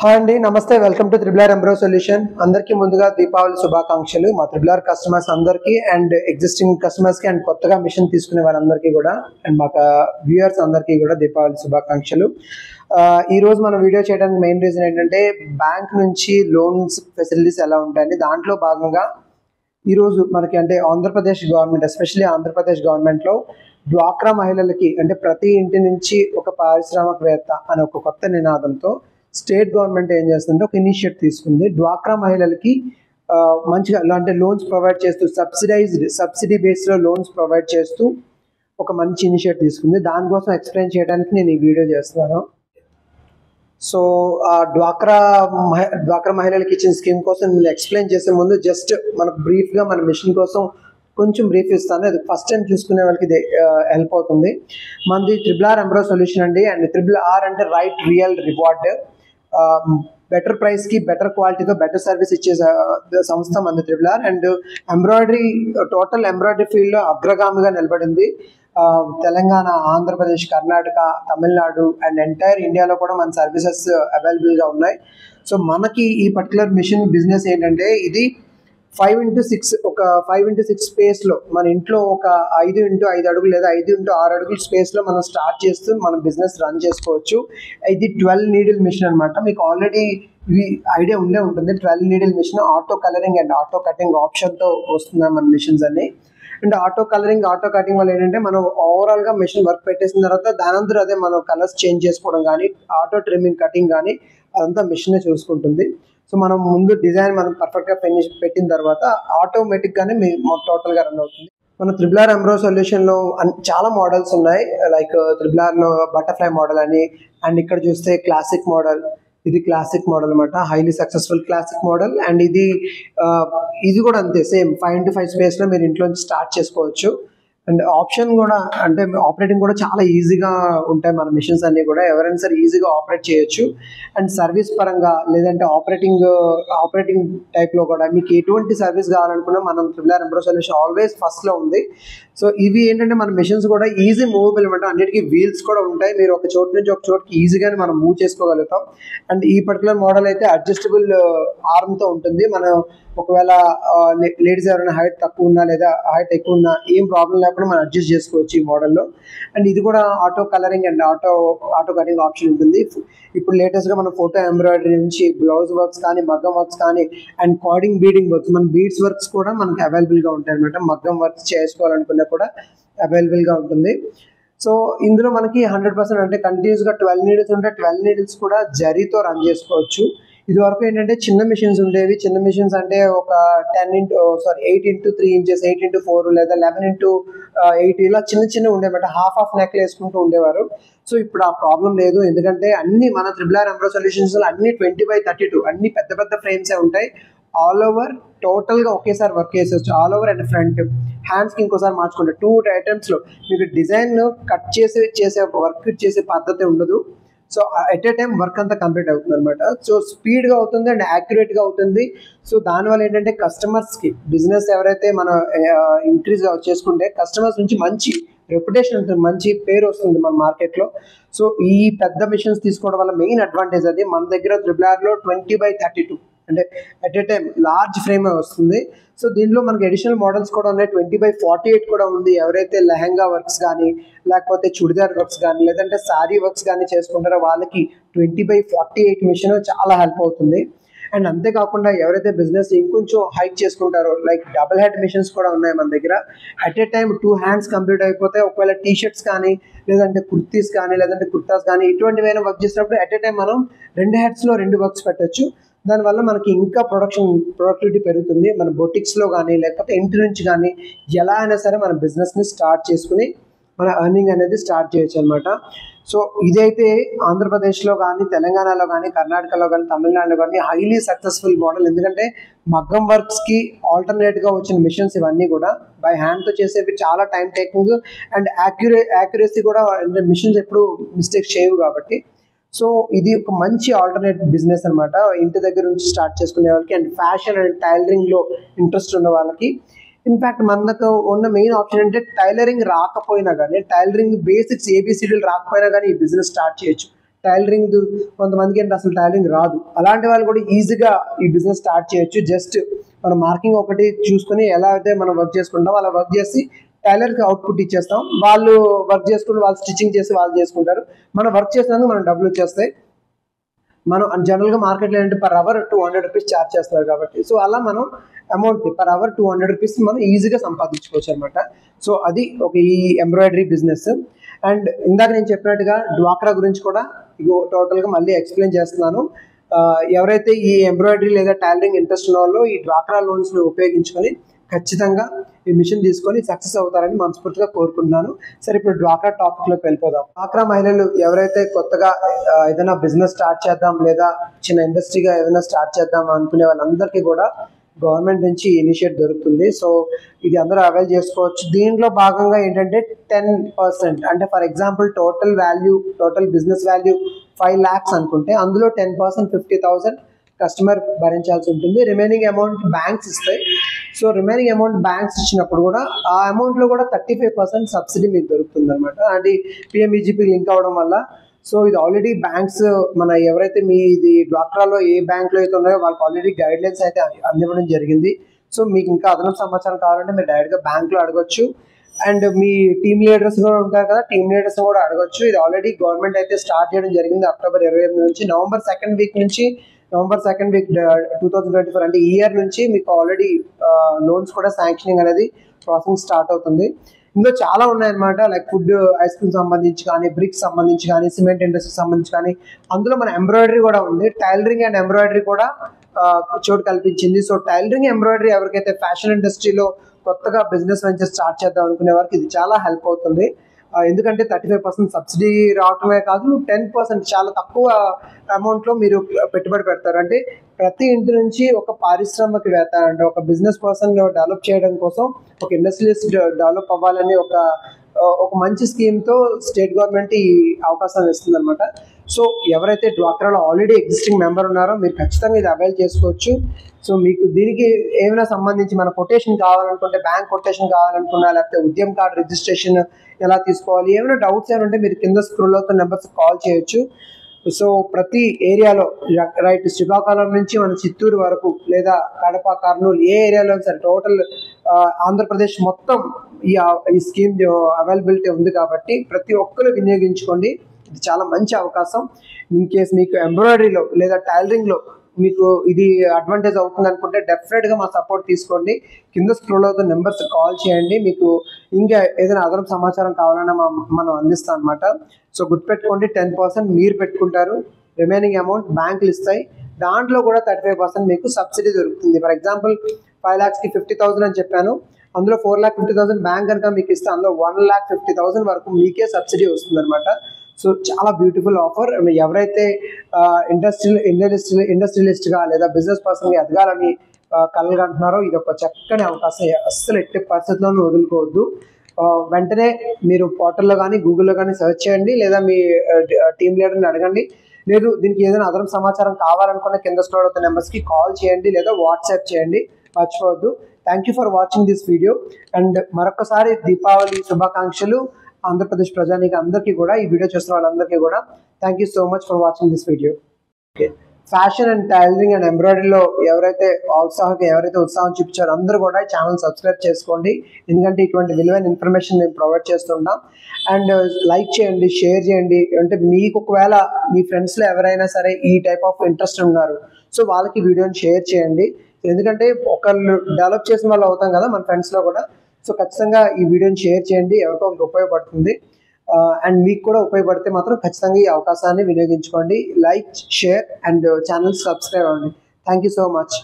Hi అండి, నమస్తే. Welcome to triple embryo solution. అందరికీ ముందుగా దీపావళి శుభాకాంక్షలు మా త్రిబుల్ కస్టమర్స్ అందరికీ అండ్ ఎగ్జిస్టింగ్ కస్టమర్స్కి అండ్ కొత్తగా మిషన్ తీసుకునే వారందరికీ కూడా అండ్ మాకు వ్యూయర్స్ అందరికీ కూడా దీపావళి శుభాకాంక్షలు. ఈరోజు మనం వీడియో చేయడానికి మెయిన్ రీజన్ ఏంటంటే బ్యాంక్ నుంచి లోన్స్ ఫెసిలిటీస్ ఎలా ఉంటాయని. దాంట్లో భాగంగా ఈరోజు మనకి అంటే ఆంధ్రప్రదేశ్ గవర్నమెంట్, ఎస్పెషల్లీ ఆంధ్రప్రదేశ్ గవర్నమెంట్లో డ్వాక్రా మహిళలకి అంటే ప్రతి ఇంటి నుంచి ఒక పారిశ్రామికవేత్త అనే ఒక కొత్త నినాదంతో స్టేట్ గవర్నమెంట్ ఏం చేస్తుందంటే ఒక ఇనిషియేటివ్ తీసుకుంది. డ్వాక్రా మహిళలకి మంచిగా అంటే లోన్స్ ప్రొవైడ్ చేస్తూ సబ్సిడీ బేస్లో లోన్స్ ప్రొవైడ్ చేస్తూ ఒక మంచి ఇనిషియేటివ్ తీసుకుంది. దానికోసం ఎక్స్ప్లెయిన్ చేయడానికి నేను ఈ వీడియో చేస్తున్నాను. సో డ్వాక్రా మహిళలకి ఇచ్చిన స్కీమ్ కోసం నేను ఎక్స్ప్లెయిన్ చేసే ముందు జస్ట్ మనకు బ్రీఫ్గా మన మిషన్ కోసం కొంచెం బ్రీఫ్ ఇస్తాను. అది ఫస్ట్ టైం చూసుకునే వాళ్ళకి ఇది హెల్ప్ అవుతుంది. మనది త్రిబుల్ ఎంబ్రో సొల్యూషన్ అండి. అండ్ త్రిబుల్ అంటే రైట్ రియల్ రివార్డ్. బెటర్ ప్రైస్కి బెటర్ క్వాలిటీతో బెటర్ సర్వీస్ ఇచ్చే సంస్థ మనది త్రిబుల్. అండ్ టోటల్ ఎంబ్రాయిడరీ ఫీల్డ్లో అగ్రగామిగా నిలబడింది. తెలంగాణ, ఆంధ్రప్రదేశ్, కర్ణాటక, తమిళనాడు అండ్ ఎంటైర్ ఇండియాలో కూడా మన సర్వీసెస్ అవైలబుల్గా ఉన్నాయి. సో మనకి ఈ పర్టికులర్ మిషన్ బిజినెస్ ఏంటంటే ఇది 5x6 ఒక 5x6 స్పేస్లో మన ఇంట్లో ఒక 5x5 అడుగులు లేదా 5x6 అడుగుల స్పేస్లో మనం స్టార్ట్ చేస్తూ మన బిజినెస్ రన్ చేసుకోవచ్చు. ఇది 12 నీడిల్ మిషన్ అనమాట. మీకు ఆల్రెడీ ఇవి ఐడియా ఉంటుంది. 12 needle machine auto colouring and auto cutting ఆప్షన్తో వస్తున్నాయి మన మిషన్స్ అన్ని. And auto colouring, auto cutting వల్ల ఏంటంటే మనం ఓవరాల్గా మిషన్ వర్క్ పెట్టేసిన తర్వాత దానంతరం అదే మనం కలర్స్ చేంజ్ చేసుకోవడం కానీ, ఆటో ట్రిమ్మింగ్, కటింగ్ కానీ అదంతా మిషనే చూసుకుంటుంది. సో మనం ముందు డిజైన్ మనం పర్ఫెక్ట్గా ఫినిష్ పెట్టిన తర్వాత ఆటోమేటిక్గానే టోటల్గా రన్ అవుతుంది. మన త్రిబుల్ ఎంబ్రో సొల్యూషన్లో చాలా మోడల్స్ ఉన్నాయి. లైక్ త్రిబుల్ బటర్ఫ్లై మోడల్ అని, అండ్ ఇక్కడ చూస్తే క్లాసిక్ మోడల్. ఇది క్లాసిక్ మోడల్ అనమాట, highly successful classic model. And ఇది కూడా అంతే, సేమ్ 5x5 స్పేస్లో మీరు ఇంట్లో స్టార్ట్ చేసుకోవచ్చు. అండ్ ఆప్షన్ కూడా అంటే ఆపరేటింగ్ కూడా చాలా ఈజీగా ఉంటాయి మన మిషన్స్ అన్నీ కూడా. ఎవరైనా సరే ఈజీగా ఆపరేట్ చేయొచ్చు. అండ్ సర్వీస్ పరంగా లేదంటే ఆపరేటింగ్ టైప్లో కూడా మీకు ఎటువంటి సర్వీస్ కావాలనుకున్నా మనం త్రిబుల్ ఎంబ్రో సొల్యూషన్ ఆల్వేస్ ఫస్ట్లో ఉంది. సో ఇవి ఏంటంటే మన మిషన్స్ కూడా ఈజీ మూవబుల్ అనమాట. అన్నిటికీ వీల్స్ కూడా ఉంటాయి. మీరు ఒక చోటు నుంచి ఒక చోటుకి ఈజీగానే మనం మూవ్ చేసుకోగలుగుతాం. అండ్ ఈ పర్టికులర్ మోడల్ అయితే అడ్జస్టబుల్ ఆర్మ్తో ఉంటుంది. మనం ఒకవేళ లేడీస్ ఎవరైనా హైట్ తక్కువ ఉన్నా లేదా హైట్ ఎక్కువ ఉన్నా ఏం ప్రాబ్లం లేకుండా మనం అడ్జస్ట్ చేసుకోవచ్చు ఈ మోడల్లో. అండ్ ఇది కూడా auto colouring and auto cutting option ఉంటుంది. ఇప్పుడు లేటెస్ట్గా మనం ఫోటో ఎంబ్రాయిడరీ నుంచి బ్లౌజ్ వర్క్స్ కానీ, మగ్గం వర్క్స్ కానీ అండ్ కార్డింగ్ బీడింగ్ వర్క్స్, మన బీడ్స్ వర్క్స్ కూడా మనకి అవైలబుల్గా ఉంటాయి అనమాట. మగ్గం వర్క్స్ చేసుకోవాలనుకున్నా కూడా అవైలబుల్గా ఉంటుంది. సో ఇందులో మనకి 100% అంటే కంటిన్యూస్గా 12 నీడిల్స్ ఉంటే 12 నీడిల్స్ కూడా జరీతో రన్ చేసుకోవచ్చు. ఇది వరకు ఏంటంటే చిన్న మిషన్స్ ఉండేవి. చిన్న మిషన్స్ అంటే ఒక 8x3 ఇంచెస్, 8x4 లేదా 11x8 ఇలా చిన్న ఉండేమాట. హాఫ్ నెక్ వేసుకుంటూ ఉండేవారు. సో ఇప్పుడు ఆ ప్రాబ్లం లేదు. ఎందుకంటే అన్ని మన త్రిబుల్ ఎంబ్రో సొల్యూషన్స్లో అన్ని 20x32 అన్ని పెద్ద ఫ్రేమ్సే ఉంటాయి. ఆల్ ఓవర్ టోటల్గా ఒకేసారి వర్క్ చేసేవచ్చు. ఆల్ ఓవర్ అండ్ ఫ్రంట్ హ్యాండ్స్కి ఇంకోసారి మార్చుకుంటే 2 ఐటమ్స్లో మీకు డిజైన్ కట్ చేసే వర్క్ చేసే పద్ధతి ఉండదు. So at a time work అంతా కంప్లీట్ అవుతుంది అనమాట. సో స్పీడ్గా అవుతుంది అండ్ యాక్యురేట్గా అవుతుంది. సో దానివల్ల ఏంటంటే కస్టమర్స్కి బిజినెస్ ఎవరైతే మనం ఇంక్రీజ్ చేసుకుంటే కస్టమర్స్ నుంచి మంచి రెప్యుటేషన్ ఉంటుంది, మంచి పేరు వస్తుంది మన మార్కెట్లో. సో ఈ పెద్ద మిషన్స్ తీసుకోవడం వల్ల మెయిన్ అడ్వాంటేజ్ అది. మన దగ్గర త్రిబుల్ 20x32 అంటే at a time large frame వస్తుంది. సో దీనిలో మనకి అడిషనల్ మోడల్స్ కూడా ఉన్నాయి. 20x48 కూడా ఉంది. ఎవరైతే లెహంగా వర్క్స్ కానీ లేకపోతే చుడిదార్ వర్క్స్ కానీ లేదంటే శారీ వర్క్స్ కానీ చేసుకుంటారో వాళ్ళకి 20x48 మిషన్ చాలా హెల్ప్ అవుతుంది. అండ్ అంతేకాకుండా ఎవరైతే బిజినెస్ ఇంకొంచెం హైక్ చేసుకుంటారో లైక్ డబుల్ హెడ్ మిషన్స్ కూడా ఉన్నాయి మన దగ్గర. At a time 2 hands complete అయిపోతే ఒకవేళ టీషర్ట్స్ కానీ లేదంటే కుర్తీస్ కానీ లేదంటే కుర్తాస్ కానీ ఇటువంటివైనా వర్క్ చేసినప్పుడు అట్ ఏ టైం మనం 2 హెడ్స్లో 2 వర్క్స్ పెట్టచ్చు. దానివల్ల మనకి ఇంకా ప్రొడక్టివిటీ పెరుగుతుంది. మన బొటిక్స్లో కానీ లేకపోతే ఇంటి నుంచి కానీ ఎలా అయినా సరే మన బిజినెస్ని స్టార్ట్ చేసుకుని మన ఎర్నింగ్ అనేది స్టార్ట్ చేయొచ్చు అనమాట. సో ఇదైతే ఆంధ్రప్రదేశ్లో కానీ, తెలంగాణలో కానీ, కర్ణాటకలో కానీ, తమిళనాడులో కానీ హైలీ సక్సెస్ఫుల్ మోడల్. ఎందుకంటే మగ్గం వర్క్స్కి ఆల్టర్నేట్గా వచ్చిన మిషన్స్ ఇవన్నీ కూడా బై హ్యాండ్తో చేసేవి చాలా టైం టేకింగ్ అండ్ యాక్యురసీ కూడా మిషన్స్ ఎప్పుడు మిస్టేక్స్ చేయవు కాబట్టి. సో ఇది ఒక మంచి ఆల్టర్నేట్ బిజినెస్ అనమాట ఇంటి దగ్గర నుంచి స్టార్ట్ చేసుకునే వాళ్ళకి అండ్ ఫ్యాషన్ అండ్ టైలరింగ్లో ఇంట్రెస్ట్ ఉన్న వాళ్ళకి. ఇన్ఫ్యాక్ట్ మనకు ఉన్న మెయిన్ ఆప్షన్ అంటే టైలరింగ్ రాకపోయినా కానీ, టైలరింగ్ బేసిక్స్ ABCDలు రాకపోయినా కానీ ఈ బిజినెస్ స్టార్ట్ చేయొచ్చు. టైలరింగ్ కొంతమందికి ఏంటి అసలు టైలరింగ్ రాదు, అలాంటి వాళ్ళు కూడా ఈజీగా ఈ బిజినెస్ స్టార్ట్ చేయొచ్చు. జస్ట్ మనం మార్కింగ్ ఒకటి చూసుకొని ఎలా అయితే మనం వర్క్ చేసుకుంటాం అలా వర్క్ చేసి టైలర్కి అవుట్పుట్ ఇచ్చేస్తాం. వాళ్ళు వర్క్ చేసుకుని వాళ్ళు స్టిచ్చింగ్ చేసి వాళ్ళు చేసుకుంటారు. మనం వర్క్ చేసినందుకు మనం డబ్బులు వచ్చేస్తాయి. మనం జనరల్గా మార్కెట్లో ఏంటంటే పర్ అవర్ 200 రూపీస్ ఛార్జ్ చేస్తున్నారు కాబట్టి, సో అలా మనం అమౌంట్ పర్ అవర్ 200 రూపీస్ మనం ఈజీగా సంపాదించుకోవచ్చు అనమాట. సో అది ఒక ఈ ఎంబ్రాయిడరీ బిజినెస్. అండ్ ఇందాక నేను చెప్పినట్టుగా డ్వాక్రా గురించి కూడా టోటల్గా మళ్ళీ ఎక్స్ప్లెయిన్ చేస్తున్నాను. ఎవరైతే ఈ ఎంబ్రాయిడరీ లేదా టైలరింగ్ ఇంట్రెస్ట్ ఉన్న వాళ్ళు ఈ డ్వాక్రా లోన్స్ని ఉపయోగించుకొని ఖచ్చితంగా ఈ మిషన్ తీసుకొని సక్సెస్ అవుతారని మనస్ఫూర్తిగా కోరుకుంటున్నాను. సరే, ఇప్పుడు డ్వాక్రా టాపిక్లోకి వెళ్ళిపోదాం. డ్వాక్రా మహిళలు ఎవరైతే కొత్తగా ఏదైనా బిజినెస్ స్టార్ట్ చేద్దాం లేదా చిన్న ఇండస్ట్రీగా ఏదైనా స్టార్ట్ చేద్దాం అనుకునే వాళ్ళందరికీ కూడా గవర్నమెంట్ నుంచి ఇనిషియేట్ దొరుకుతుంది. సో ఇది అందరూ అవైల్ చేసుకోవచ్చు. దీంట్లో భాగంగా ఏంటంటే 10%, అంటే for example total business value 5 lakhs అనుకుంటే అందులో 10% 50,000 కస్టమర్ భరించాల్సి ఉంటుంది. రిమైనింగ్ అమౌంట్ బ్యాంక్స్ ఇస్తాయి. సో రిమైనింగ్ అమౌంట్ బ్యాంక్స్ ఇచ్చినప్పుడు కూడా ఆ అమౌంట్లో కూడా 35% సబ్సిడీ మీకు దొరుకుతుంది అనమాట. అది పిఎంఈజీపీ లింక్ అవ్వడం వల్ల. సో ఇది ఆల్రెడీ బ్యాంక్స్ ఎవరైతే మీ ఇది డ్వాక్రాలో ఏ బ్యాంక్లో అయితే ఉన్నాయో వాళ్ళకి ఆల్రెడీ గైడ్లైన్స్ అయితే అందివ్వడం జరిగింది. సో మీకు ఇంకా అదనపు సమాచారం కావాలంటే మీరు డైరెక్ట్గా బ్యాంక్లో అడగొచ్చు. అండ్ మీ టీమ్ లీడర్స్ కూడా ఉంటారు కదా, టీమ్ లీడర్స్ కూడా అడగొచ్చు. ఇది ఆల్రెడీ గవర్నమెంట్ అయితే స్టార్ట్ చేయడం జరిగింది అక్టోబర్ 28 నుంచి. నవంబర్ సెకండ్ వీక్ 2024 అంటే ఈ ఇయర్ నుంచి మీకు ఆల్రెడీ లోన్స్ కూడా శాంక్షనింగ్ అనేది ప్రాసెసింగ్ స్టార్ట్ అవుతుంది. ఇందులో చాలా ఉన్నాయన్నమాట. లైక్ ఫుడ్, ఐస్ క్రీమ్ సంబంధించి కానీ, బ్రిక్స్ సంబంధించి కానీ, సిమెంట్ ఇండస్ట్రీకి సంబంధించి కానీ, అందులో మన ఎంబ్రాయిడరీ కూడా ఉంది. టైలరింగ్ అండ్ ఎంబ్రాయిడరీ కూడా చోటు కల్పించింది. సో టైలరింగ్, ఎంబ్రాయిడరీ ఎవరికైతే ఫ్యాషన్ ఇండస్ట్రీలో కొత్తగా బిజినెస్ వెంచర్ స్టార్ట్ చేద్దాం అనుకునే వారికి ఇది చాలా హెల్ప్ అవుతుంది. ఎందుకంటే 35% సబ్సిడీ రావటమే కాదు, 10% చాలా తక్కువ అమౌంట్లో మీరు పెట్టుబడి పెడతారు. అంటే ప్రతి ఇంటి నుంచి ఒక పారిశ్రామికవేత్త అంటే ఒక బిజినెస్ పర్సన్ డెవలప్ చేయడం కోసం, ఒక ఇండస్ట్రియలిస్ట్ డెవలప్ అవ్వాలని ఒక మంచి స్కీమ్తో స్టేట్ గవర్నమెంట్ ఈ అవకాశాన్ని ఇస్తుంది అనమాట. సో ఎవరైతే డ్వాక్రాలో ఆల్రెడీ ఎగ్జిస్టింగ్ మెంబర్ ఉన్నారో మీరు ఖచ్చితంగా ఇది అవైల్ చేసుకోవచ్చు. సో మీకు దీనికి ఏమైనా సంబంధించి మన కొటేషన్ కావాలనుకుంటే, బ్యాంక్ కొటేషన్ కావాలనుకున్నా, లేకపోతే ఉద్యమ్ కార్డ్ రిజిస్ట్రేషన్ ఎలా తీసుకోవాలి, ఏమైనా డౌట్స్ ఏమైనా ఉంటే మీరు కింద స్క్రోల్ అవుతున్న నెంబర్స్ కాల్ చేయొచ్చు. సో ప్రతి ఏరియాలో రైట్ శ్రీకాకుళం నుంచి మన చిత్తూరు వరకు లేదా కడప, కర్నూలు ఏ ఏరియాలో సరే టోటల్ ఆంధ్రప్రదేశ్ మొత్తం ఈ స్కీమ్ అవైలబిలిటీ ఉంది కాబట్టి ప్రతి ఒక్కరు వినియోగించుకోండి. ఇది చాలా మంచి అవకాశం. ఇన్ కేస్ మీకు ఎంబ్రాయిడరీలో లేదా టైలరింగ్లో మీకు ఇది అడ్వాంటేజ్ అవుతుంది అనుకుంటే డెఫినెట్గా మా సపోర్ట్ తీసుకోండి. కింద స్క్రోల్ అవుతున్న నెంబర్స్ కాల్ చేయండి. మీకు ఇంకా ఏదైనా అదనపు సమాచారం కావాలన్నా మనం అందిస్తాం అనమాట. సో గుర్తుపెట్టుకోండి, 10% మీరు పెట్టుకుంటారు, రిమైనింగ్ అమౌంట్ బ్యాంకులు ఇస్తాయి. దాంట్లో కూడా 35% మీకు సబ్సిడీ దొరుకుతుంది. ఫర్ ఎగ్జాంపుల్ 5 lakhsకి 50,000 అని చెప్పాను, అందులో 4,50,000 బ్యాంక్ కనుక మీకు ఇస్తే అందులో 1,50,000 వరకు మీకే సబ్సిడీ వస్తుంది అనమాట. సో చాలా బ్యూటిఫుల్ ఆఫర్. ఎవరైతే ఇండస్ట్రియలిస్ట్గా లేదా బిజినెస్ పర్సన్గా ఎదగాలని కలగంటున్నారో ఇది ఒక చక్కని అవకాశం. అస్సలు ఎట్టి పరిస్థితుల్లోనూ వదులుకోవద్దు. వెంటనే మీరు పోర్టల్లో కానీ గూగుల్లో కానీ సెర్చ్ చేయండి, లేదా మీ టీమ్ లీడర్ని అడగండి. లేదు దీనికి ఏదైనా అదనపు సమాచారం కావాలనుకున్న కింద స్క్రోల్ అవుతున్న నెంబర్స్కి కాల్ చేయండి లేదా వాట్సాప్ చేయండి, మర్చిపోవద్దు. Thank you for watching this video. And మరొకసారి దీపావళి శుభాకాంక్షలు ఆంధ్రప్రదేశ్ ప్రజానికి అందరికీ కూడా, ఈ వీడియో చూస్తున్న వాళ్ళందరికీ కూడా thank you so much for watching this video. Okay, fashion and tailoring and ఎంబ్రాయిడరీలో ఎవరైతే ఉత్సాహం చూపించారో అందరూ కూడా ఛానల్ సబ్స్క్రైబ్ చేసుకోండి. ఎందుకంటే ఇటువంటి విలువైన ఇన్ఫర్మేషన్ మేము ప్రొవైడ్ చేస్తుంటాం. అండ్ లైక్ చేయండి, షేర్ చేయండి. అంటే మీకు ఒకవేళ మీ ఫ్రెండ్స్లో ఎవరైనా సరే ఈ టైప్ ఆఫ్ ఇంట్రెస్ట్ ఉన్నారు, సో వాళ్ళకి వీడియోని షేర్ చేయండి. ఎందుకంటే ఒకళ్ళు డెవలప్ చేసిన వాళ్ళు అవుతాం కదా మన ఫ్రెండ్స్లో కూడా. సో ఖచ్చితంగా ఈ వీడియోని షేర్ చేయండి, ఎవరికో ఒకరికి ఉపయోగపడుతుంది. అండ్ మీకు కూడా ఉపయోగపడితే మాత్రం ఖచ్చితంగా ఈ అవకాశాన్ని వినియోగించుకోండి. Like, share and channel subscribe అవ్వండి. Thank you so much.